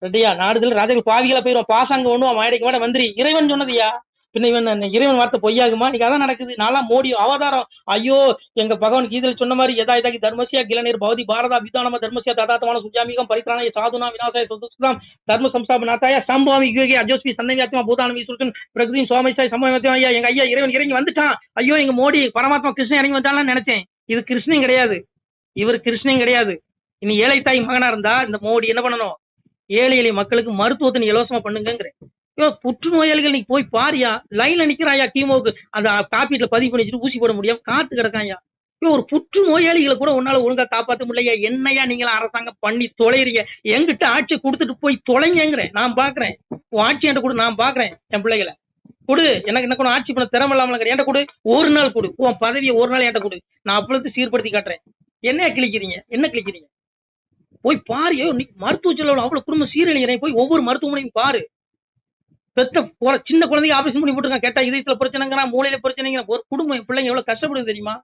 ரெட்டியா, நாடுதல் ராஜாக்கள் பாவிகளா போயிடும், பாசாங்க ஒண்ணும் மாயடைக்க மாட்ட மந்திரி. இறைவன் சொன்னதுயா, பின்ன இறைவன் வார்த்தை பொய்யாகுமா? இன்னைக்கு அதான் நடக்குது. நான்லாம் மோடி அவதாரம். ஐயோ, எங்க பகவான் கீதையில் சொன்ன மாதிரி எதாயதாகி தர்மசியா கிளநீர் பவதி பாரதா விதானம தர்மசியா ததாத்தமான சுஜாமிகம் பரித்ராணய சாதுனா விநாசாய சுதுஸ்தாம் தர்ம சம்ஸ்தாபநாத்தாய சம்பவாமி யோகி அஜோஸ்மி சன்னவியாத்மா பூதானமி சுருக்கன் பிரகதி சுவாமிசாய் சம்பவம். ஐயா, எங்க ஐயா இறைவன் இறங்கி வந்துட்டான். ஐயோ, எங்க மோடி பரமாத்மா கிருஷ்ணன் இறங்கி வந்தாலும் நினைச்சேன். இது கிருஷ்ணன் கிடையாது, இவர் கிருஷ்ணன் கிடையாது. இனி ஏழை தாய் மகனா இருந்தா இந்த மோடி என்ன பண்ணணும்? ஏழை எளிய மக்களுக்கு மருத்துவத்தை நீ இலவசமா பண்ணுங்கிறேன். புற்றுநோயாளிகள் நீ போய் பாரியா, லைன்ல நிக்கிறாயா, கீமோக்கு அந்த காப்பீட்டுல பதிவு பண்ணி வச்சுட்டு ஊசி போட முடியாம காத்து கிடக்காயா. ஒரு புற்று நோயாளிகளை கூட உன்னால ஒழுங்கா காப்பாற்ற முடியலையா? என்னையா நீங்களா அரசாங்கம் பண்ணி தொலைறீங்க? என்கிட்ட ஆட்சியை கொடுத்துட்டு போய் தொலைங்கிறேன். நான் பாக்குறேன், உன் ஆட்சி என்கிட்ட கொடு, நான் பாக்குறேன். என் பிள்ளைகளை கொடு, எனக்கு என்ன ஆட்சி பண்ண திறமை இல்லாமல் என்கிட்ட கொடு, ஒரு நாள் கொடு, உன் பதவியை ஒரு நாள் என்கிட்ட கொடு, நான் அப்பளத்து சீர்படுத்தி காட்டுறேன். என்ன கிழிக்கிறீங்க? போய் பாரு. நீ மருத்துவ செலவு அவ்வளவு குடும்பம் சீரழிகிறேன். போய் ஒவ்வொரு மருத்துவமனையும் பாரு. பெத்த சின்ன குழந்தைங்க ஆபரேஷன் பண்ணி போட்டுருக்காங்க. கேட்டா இதயத்துல பிரச்சனைங்கிறா, மூளையில பிரச்சனைங்க. ஒரு குடும்பம் பிள்ளைங்க எவ்வளவு கஷ்டப்படுது தெரியுமா?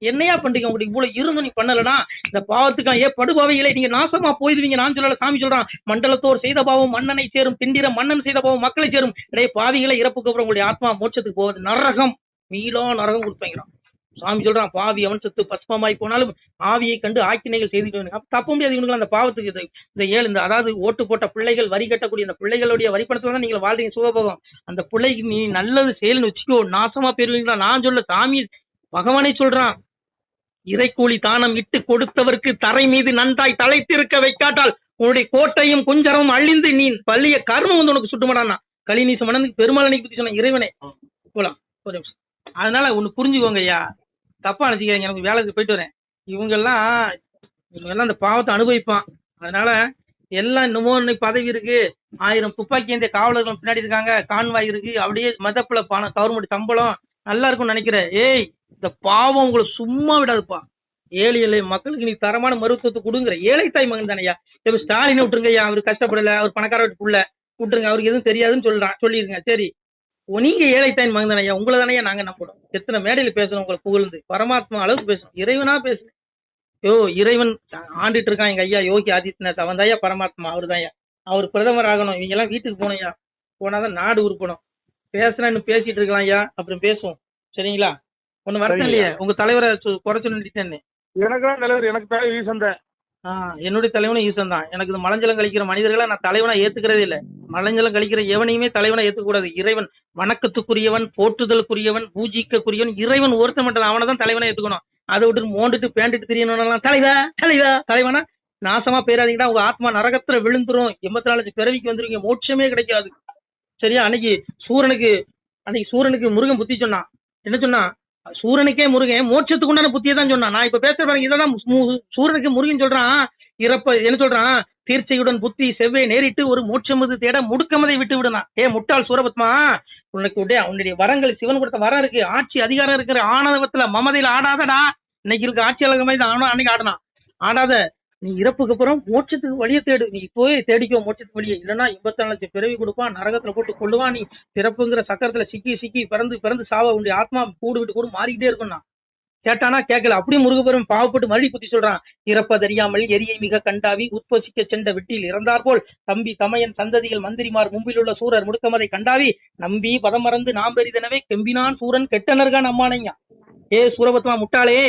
என்னையா பண்றீங்க? உங்களுக்கு இவ்வளவு இருந்து நீ பண்ணலனா இந்த பாவத்துக்கு படுபாவைகளை நீங்க நாசமா போயிருவீங்க. நான் சொல்லல, சாமி சொல்றான், மண்டலத்தோர் செய்த பாவம் மன்னனை சேரும், திண்டிர மன்னன் செய்த பாவம் மக்களை சேரும். இடையே பாவிகளை இறப்புக்கு அப்புறம் உங்களுடைய ஆத்மா மோட்சத்துக்கு போவது நரகம், மீளா நரகம் கொடுப்பாங்கிறான். சாமி சொல்றான், பாவி அவன் செத்து பஸ்பமாய் போனாலும் ஆவியை கண்டு ஆக்கினைகள் செய்துட்டு தப்ப முடியாது. இவனுக்கு அந்த பாவத்துக்கு இந்த அதாவது ஓட்டு போட்ட பிள்ளைகள், வரி கட்டக்கூடிய அந்த பிள்ளைகளுடைய வரிப்பணத்துல தான் நீங்க வாழ்றீங்க சுகபோகம். அந்த பிள்ளைக்கு நீ நல்லது செயல்னு வச்சுக்கோ, நாசமா போயிருவீங்களா? நான் சொல்ல, சாமி பகவானே சொல்றான், இறைக்கூலி தானம் இட்டு கொடுத்தவருக்கு தரை மீது நன்றாய் தலைத்திருக்க வைக்காட்டால் உன்னுடைய கோட்டையும் குஞ்சரமும் அழிந்து நீ பள்ளிய கர்மம் வந்து உனக்கு சுட்டுமாடானா. கலிநீச மனதுக்கு பெருமாள் பத்தி சொன்ன இறைவனே போலாம். ஒரு நிமிஷம். அதனால ஒண்ணு புரிஞ்சுக்கோங்க ஐயா, தப்பா நினைச்சுக்கிறீங்க. எனக்கு வேலைக்கு போயிட்டு வரேன். இவங்கெல்லாம் அந்த பாவத்தை அனுபவிப்பான். அதனால எல்லாம் இன்னமும் பதவி இருக்கு, 1000 துப்பாக்கி ஏந்திய காவலர்கள் பின்னாடி இருக்காங்க, கான்வாய் இருக்கு, அப்படியே மதப்புல பணம், கவர்மெண்ட் சம்பளம் நல்லா இருக்கும்னு நினைக்கிறேன். ஏய், இந்த பாவம் உங்களை சும்மா விடாதுப்பா. ஏழை எளிய மக்களுக்கு நீ தரமான மருத்துவத்தை கொடுங்கிற ஏழை தாய் மகன் தானையா. இப்ப ஸ்டாலினை விட்டுருங்க ஐயா, அவரு கஷ்டப்படல, அவர் பணக்கார வீட்டுக்குள்ள விட்டுருங்க, அவருக்கு எதுவும் தெரியாதுன்னு சொல்லிருங்க. சரி, நீங்க ஏழை தாயின் மகன் தானையா, உங்களை தானையா நாங்க நம்பணும். எத்தனை மேடையில பேசணும் உங்களை புகழ்ந்து, பரமாத்மா அளவுக்கு பேசணும், இறைவனா பேசுறேன். இறைவன் ஆண்டுட்டு இருக்கான் எங்க ஐயா யோகி ஆதித்யநாத், அவன் தாயா பரமாத்மா, அவரு தாயா. அவர் பிரதமர் ஆகணும். இவங்க எல்லாம் வீட்டுக்கு போனோம்யா, போனாதான் நாடு உருப்படும். பேசுனா இன்னும் பேசிட்டு இருக்கலாம் ஐயா, அப்புறம் பேசுவோம். சரிங்களா? ஒண்ணு வருத்தம் இல்லையே, உங்க தலைவரை குறை சொல்லிட்டேன்னு. எனக்கு தலைவர், எனக்கு தலைவர் ஈசன் தான். என்னுடைய தலைவனும் ஈசன் தான். எனக்கு இந்த மலஞ்சலம் கழிக்கிற மனிதர்களை நான் தலைவனா ஏத்துக்கிறதே இல்லை. மலஞ்சலம் கழிக்கிற எவனையுமே தலைவனா ஏத்துக்கூடாது. இறைவன் வணக்கத்துக்குரியவன், போற்றுதலுக்குரியவன், பூஜிக்கக்கூடியவன் இறைவன் ஒருத்த மட்டும், அவனை தான் தலைவனா ஏத்துக்கணும். அதை விட்டு மோண்டுட்டு பேண்டுட்டு தெரியணும் தலைவனா நாசமா பேராதீங்கன்னா உங்க ஆத்மா நரகத்துல விழுந்துரும். 84 பிறவிக்கு வந்துருவீங்க, மோட்சமே கிடைக்காது. சரியா? அன்னைக்கு சூரனுக்கு அன்னைக்கு சூரனுக்கு முருகன் புத்தி சொன்னான். என்ன சொன்னான்? சூரனுக்கே முருகன் மோட்சத்துக்கு உண்டான புத்தியை தான் சொன்னான். நான் இப்ப பேசுற பாருங்க, இதான் சூரனுக்கு முருகன் சொல்றான். என்ன சொல்றான்? தீர்ச்சையுடன் புத்தி செவ்வே நேரிட்டு ஒரு மோட்சமது தேட முடுக்கமதை விட்டு விடுனா. முட்டாள் சூரபத்மா, உன்னுடைய வரங்கள் சிவன் கொடுத்த வரம் இருக்கு, ஆட்சி அதிகாரம் இருக்கிற ஆணவத்துல மமதையில ஆடாதடா. இன்னைக்கு இருக்க ஆட்சியாளர் மாதிரி தான் அன்னைக்கு ஆடலாம். ஆடாத. நீ இறப்புக்கு அப்புறம் மோட்சத்துக்கு வழியை தேடு. நீ போய் தேடிக்கோ மோட்சத்துக்கு வழியை. இல்லைன்னா 84 லட்சம் பிறவி கொடுப்பான், நரகத்துல போட்டு கொள்ளுவான். நீ பிறப்புங்கிற சக்கரத்துல சிக்கி பிறந்து சாவ உன்னுடைய ஆத்மா கூடு விட்டு கூட மாறிக்கிட்டே இருக்கும்னா. கேட்டானா கேட்கல. அப்படியே முருகபெரும் பாவப்பட்டு மறுபடி புத்தி சொல்றான். இறப்பதறியாமல் எரியை மிக கண்டாவி உற்பசிக்க சென்ற வெட்டியில் இறந்தார் போல் தம்பி தமையன் சந்ததிகள் மந்திரிமார் மும்பில் உள்ள சூரர் முடுக்கமதை கண்டாவி நம்பி பதம் மறந்து நாம் பெரிதனவே கெம்பினான் சூரன் கெட்டனர்கான் அம்மானையா. சூரபத்மா முட்டாளே,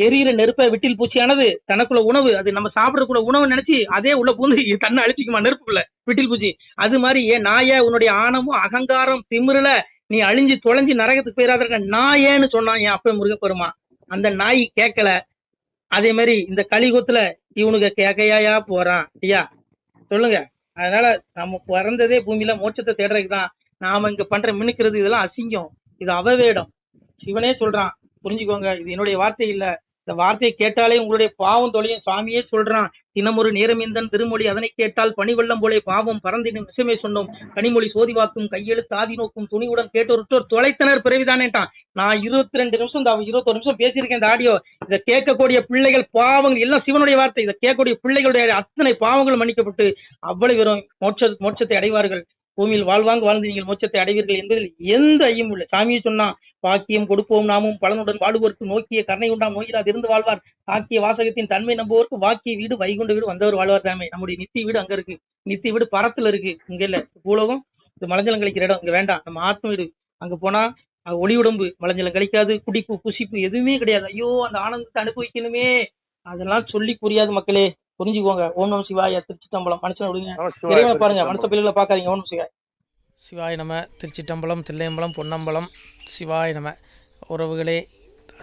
எரியிற நெருப்ப விட்டில் பூச்சியானது தனக்குள்ள உணவு, அது நம்ம சாப்பிடறக்குள்ள உணவு நினைச்சு அதே உள்ள பூந்து தன்னை அழிச்சிக்குமா நெருப்புக்குள்ள விட்டில் பூச்சி. அது மாதிரி நாய உன்னுடைய ஆணவம் அகங்காரம் திமிருல நீ அழிஞ்சு தொலைஞ்சு நரகத்துக்கு போயிடாத நாயேன்னு சொன்னான் என் அப்ப முருகப்பெருமா. அந்த நாய் கேட்கல. அதே மாதிரி இந்த கலியுகத்துல இவனுக்கு கேக்கையா போறான் ஐயா சொல்லுங்க. அதனால நம்ம பிறந்ததே பூமியில மோட்சத்தை தேடுறதுக்கு தான். நாம இங்க பண்ற மினுக்கிறது இதெல்லாம் அசிங்கம், இது அவவேடம். சிவனே சொல்றான், புரிஞ்சுக்கோங்க. இது என்னுடைய வார்த்தை இல்ல. இந்த வார்த்தையை கேட்டாலே உங்களுடைய பாவம் தொலையும். சுவாமியே சொல்றான், தினமொரு நேரமிந்தன் திருமொழி அதனை கேட்டால் பனிவெள்ளம் போலே பாவம் பறந்திடும் விஷயமே சொன்னோம். கனிமொழி சோதிவாக்கும் கையெழுத்து ஆதி நோக்கும் துணிவுடன் கேட்டோர் தொலைத்தனர் பிறவிதானேட்டான். நான் 22 நிமிஷம் 21 நிமிஷம் பேசியிருக்கேன் இந்த ஆடியோ. இதை கேட்கக்கூடிய பிள்ளைகள் பாவங்கள் எல்லாம் சிவனுடைய வார்த்தை. இதை கேட்கக்கூடிய பிள்ளைகளுடைய அத்தனை பாவங்களும் மன்னிக்கப்பட்டு அவ்வளவு வெறும் மோட்சத்தை அடைவார்கள். பூமியில் வாழ்வாங்க வாழ்ந்து நீங்கள் மோட்சத்தை அடைவீர்கள் என்பதில் எந்த ஐயம் இல்லை. சாமியை சொன்னா, பாக்கியம் கொடுப்போம் நாமும் பலனுடன் வாழ்வோருக்கு நோக்கிய கருணை உண்டாம் நோயிலாது இருந்து வாழ்வார். ஆக்கிய வாசகத்தின் தன்மை நம்புவோருக்கு வாக்கிய வீடு வைகுண்ட வீடு வந்தவர் வாழ்வார் தாமே. நம்முடைய நித்திய வீடு அங்க இருக்கு. நித்திய வீடு பரத்துல இருக்கு, இங்க இல்ல. பூலோகம் இது மலஞ்சலம் கழிக்கிற இடம், இங்க வேண்டாம். நம்ம ஆத்ம வீடு அங்க போனா ஒளி உடம்பு மலஞ்சலம் கழிக்காது, குடிப்பு புசிப்பு எதுவுமே கிடையாது. ஐயோ அந்த ஆனந்தத்தை அனுபவிக்கணுமே, அதெல்லாம் சொல்லி புரியாது மக்களே, புரிஞ்சுக்கோங்க. ஓம் நம சிவாய. திருச்சிட்டம்பலம். மனுஷன் விடுங்க, இறைவனை பாருங்க, மனுஷ பிள்ளைகளை பாக்காதீங்க. ஓம் நம சிவாய. சிவாய நம. திருச்சிட்டம்பலம், தில்லையம்பலம், பொன்னம்பலம். சிவாய நம. உறவுகளே,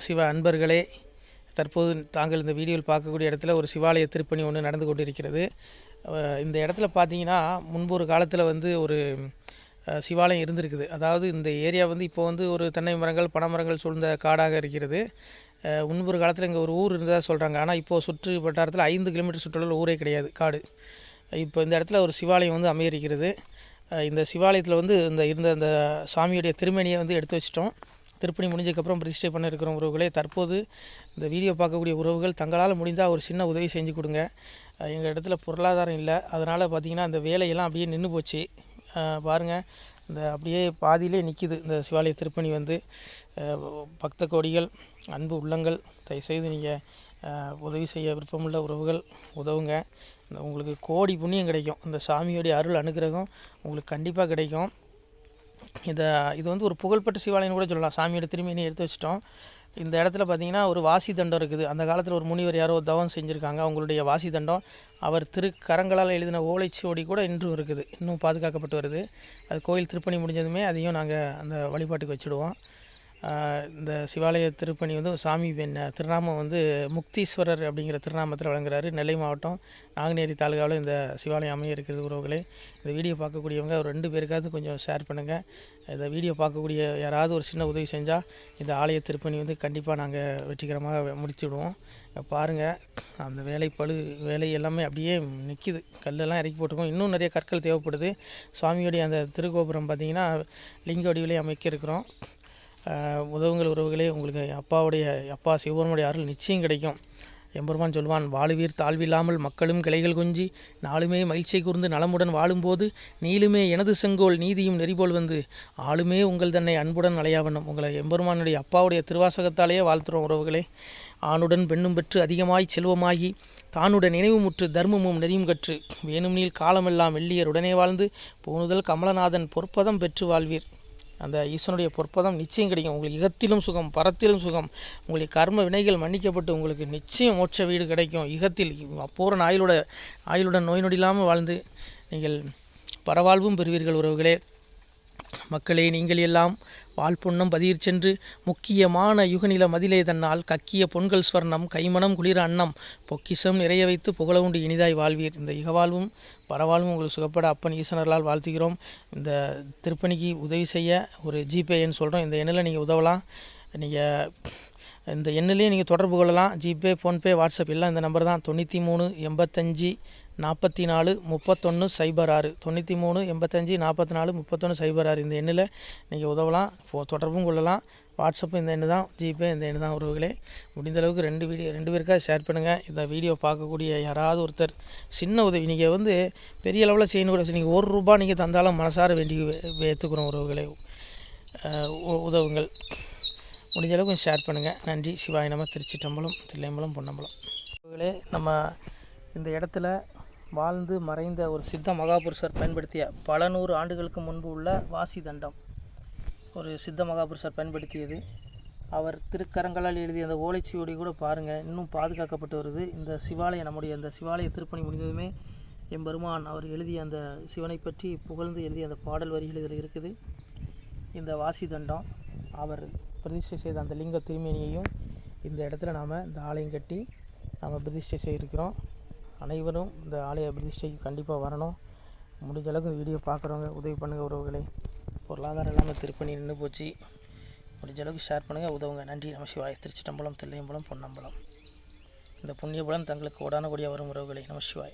சிவ அன்பர்களே, தற்போது தாங்கள் இந்த வீடியோவில் பார்க்கக்கூடிய இடத்துல ஒரு சிவாலய திருப்பணி ஒன்று நடந்து கொண்டிருக்கிறது. இந்த இடத்துல பார்த்தீங்கன்னா முன்பு ஒரு காலத்தில் ஒரு சிவாலயம் இருந்திருக்குது. அதாவது இந்த ஏரியா இப்போ ஒரு தென்னை மரங்கள் பனை மரங்கள் சூழ்ந்த காடாக இருக்கிறது. முன்பொரு காலத்தில் இங்கே ஒரு ஊர் இருந்ததாக சொல்கிறாங்க. ஆனால் இப்போது சுற்று வட்டாரத்தில் 5 கிலோமீட்டர் சுற்றுலா ஊரே கிடையாது, காடு. இப்போ இந்த இடத்துல ஒரு சிவாலயம் அமையிருக்கிறது. இந்த சிவாலயத்தில் இருந்த அந்த சாமியுடைய திருமணியை எடுத்து வச்சிட்டோம். திருப்பணி முடிஞ்சதுக்கப்புறம் பிரதிஷ்டை பண்ண இருக்கிற உறவுகளே, தற்போது இந்த வீடியோ பார்க்கக்கூடிய உறவுகள் தங்களால் முடிந்தால் ஒரு சின்ன உதவி செஞ்சு கொடுங்க. எங்கள் இடத்துல பொருளாதாரம் இல்லை, அதனால் பார்த்திங்கன்னா அந்த வேலையெல்லாம் அப்படியே நின்று போச்சு. பாருங்கள், இந்த அப்படியே பாதியிலே நிற்கிது இந்த சிவாலய திருப்பணி. பக்த கோடிகள், அன்பு உள்ளங்கள், தயவுசெய்து நீங்கள் உதவி செய்ய விருப்பமுள்ள உறவுகள் உதவுங்க. உங்களுக்கு கோடி புண்ணியம் கிடைக்கும். இந்த சாமியோடைய அருள் அனுகிரகம் உங்களுக்கு கண்டிப்பாக கிடைக்கும். இது ஒரு புகழ்பெற்ற சிவாலயம் கூட சொல்லலாம். சாமியோட திருமணியை எடுத்து வச்சிட்டோம். இந்த இடத்துல பார்த்திங்கன்னா ஒரு வாசி தண்டம் இருக்குது. அந்த காலத்தில் ஒரு முனிவர் யாரோ தவம் செஞ்சுருக்காங்க. அவங்களுடைய வாசி தண்டம் அவர் திருக்கரங்களால் எழுதின ஓலைச்சுவடி கூட இன்றும் இருக்குது, இன்னும் பாதுகாக்கப்பட்டு வருது. அது கோயில் திருப்பணி முடிஞ்சதுமே அதையும் நாங்கள் அந்த வழிபாட்டுக்கு வச்சுடுவோம். இந்த சிவாலய திருப்பணி சாமி திருநாமம் முக்தீஸ்வரர் அப்படிங்கிற திருநாமத்தில் வழங்குறாரு. நெல்லை மாவட்டம் நாங்குநேரி தாலுகாவில் இந்த சிவாலயம் அமைய இருக்கிறது. உறவுகளே, இந்த வீடியோ பார்க்கக்கூடியவங்க ஒரு 2 பேருக்காவது கொஞ்சம் ஷேர் பண்ணுங்கள். இந்த வீடியோ பார்க்கக்கூடிய யாராவது ஒரு சின்ன உதவி செஞ்சால் இந்த ஆலய திருப்பணி கண்டிப்பாக நாங்கள் வெற்றிகரமாக முடித்துவிடுவோம். பாருங்கள், அந்த வேலை எல்லாமே அப்படியே நிற்கிது. கல்லெல்லாம் இறக்கி போட்டிருக்கோம். இன்னும் நிறைய கற்கள் தேவைப்படுது. சுவாமியோடைய அந்த திருக்கோபுரம் பார்த்திங்கன்னா லிங்க வடிவிலே அமைக்க இருக்கிறோம். உதவுங்கள் உறவுகளே. உங்களுக்கு அப்பா சிவபெருமானுடைய அருள் நிச்சயம் கிடைக்கும். எம்பெருமான் சொல்வான், வாழுவீர் தாழ்வில்லாமல் மக்களும் கிளைகள் கொஞ்சி நாளுமே மகிழ்ச்சியை கூர்ந்து நலமுடன் வாழும்போது நீளுமே எனது செங்கோல் நீதியும் நெறிபோல் ஆளுமே உங்கள் தன்னை அன்புடன் அலையாவண்ணம். உங்களை எம்பெருமானுடைய அப்பாவுடைய திருவாசகத்தாலேயே வாழ்த்துறோம் உறவுகளே. ஆணுடன் பெண்ணும் பெற்று அதிகமாய் செல்வமாகி தானுடன் நினைவுமுற்று தர்மமும் நெறியும் கற்று வேணும் நீள் காலமெல்லாம் வெள்ளியர் உடனே வாழ்ந்து போனுதல் கமலநாதன் பொற்பதம் பெற்று வாழ்வீர். அந்த ஈசனுடைய பொற்பதம் நிச்சயம் கிடைக்கும். உங்களுக்கு இகத்திலும் சுகம், பரத்திலும் சுகம். உங்களுடைய கர்ம வினைகள் மன்னிக்கப்பட்டு உங்களுக்கு நிச்சயம் மோட்ச வீடு கிடைக்கும். இகத்தில் பூரண ஆயுளுடன் நோய் நொடி இல்லாமல் வாழ்ந்து நீங்கள் பரவாழ்வும் பெறுவீர்கள் உறவுகளே. மக்களே, நீங்கள் எல்லாம் வாழ்பொன்னம் பதியிற் சென்று முக்கியமான யுகநில மதிலே தன்னால் கக்கிய பொன்கள் ஸ்வர்ணம் கைமணம் குளிர அன்னம் பொக்கிஷம் நிறைய வைத்து புகழ உண்டு இனிதாய் வாழ்வீர். இந்த இகவாழ்வும் பரவாழ்வும் உங்களுக்கு சுகப்பட அப்பன் ஈசனர்களால் வாழ்த்துகிறோம். இந்த திருப்பணிக்கு உதவி செய்ய ஒரு ஜிபே எண் சொல்கிறோம். இந்த எண்ணில் நீங்கள் உதவலாம். நீங்கள் இந்த எண்ணிலே நீங்கள் தொடர்பு கொள்ளலாம். ஜிபே, ஃபோன்பே, வாட்ஸ்அப் எல்லாம் இந்த நம்பர் தான். 93 85 44 31 06 93 85 44 31 06 இந்த எண்ணில் நீங்கள் உதவலாம். தொடர்பும் கொள்ளலாம். வாட்ஸ்அப்பும் இந்த எண்ணு தான், ஜிபே இந்த எண்ணு தான். உறவுகளே, முடிந்த அளவுக்கு ரெண்டு பேருக்காக ஷேர் பண்ணுங்கள். இந்த வீடியோ பார்க்கக்கூடிய யாராவது ஒருத்தர் சின்ன உதவி, நீங்கள் பெரிய அளவில் செய்யணும் கூட, நீங்கள் ₹1 நீங்கள் தந்தாலும் மனசார வேண்டி ஏற்றுக்கிறோம். உறவுகளே, உதவுங்கள். முடிஞ்ச அளவுக்கு ஷேர் பண்ணுங்கள். நன்றி. சிவாய நம. திருச்சிட்டம்பலம், தில்லையம்பலம், பொன்னம்பலம். உறவுகளே, நம்ம இந்த இடத்துல வாழ்ந்து மறைந்த ஒரு சித்த மகாபுருஷர் பயன்படுத்திய பல 100 ஆண்டுகளுக்கு முன்பு உள்ள வாசி தண்டம் ஒரு சித்த மகாபுருஷர் பயன்படுத்தியது. அவர் திருக்கரங்களால் எழுதிய அந்த ஓலைச்சுவடி கூட பாருங்கள், இன்னும் பாதுகாக்கப்பட்டு வருது. இந்த சிவாலயம், நம்முடைய இந்த சிவாலய திருப்பணி முடிந்ததுமே எம்பெருமான் அவர் எழுதிய அந்த சிவனை பற்றி புகழ்ந்து எழுதிய அந்த பாடல் வரிகள் இதில் இருக்குது. இந்த வாசி தண்டம் அவர் பிரதிஷ்டை செய்த அந்த லிங்க திருமேனியையும் இந்த இடத்துல நாம் இந்த ஆலயம் கட்டி நாம் பிரதிஷ்டை செய்திருக்கிறோம். அனைவரும் இந்த ஆலய பிரதிஷ்டைக்கு கண்டிப்பாக வரணும். முடிஞ்ச அளவுக்கு வீடியோ பார்க்குறவங்க உதவி பண்ணுங்கள். உறவுகளே, பொருளாதாரம் இல்லாமல் திருப்பணி நின்று போச்சு. முடிஞ்ச அளவுக்கு ஷேர் பண்ணுங்கள், உதவுங்க. நன்றி. நம சிவாய. திருச்சிட்டம்பலம், தில்லையம்பலம், பொன்னம்பலம். இந்த புண்ணிய பலன் தங்களுக்கு உடான கூடிய வரும். உறவுகளே, நம சிவாய.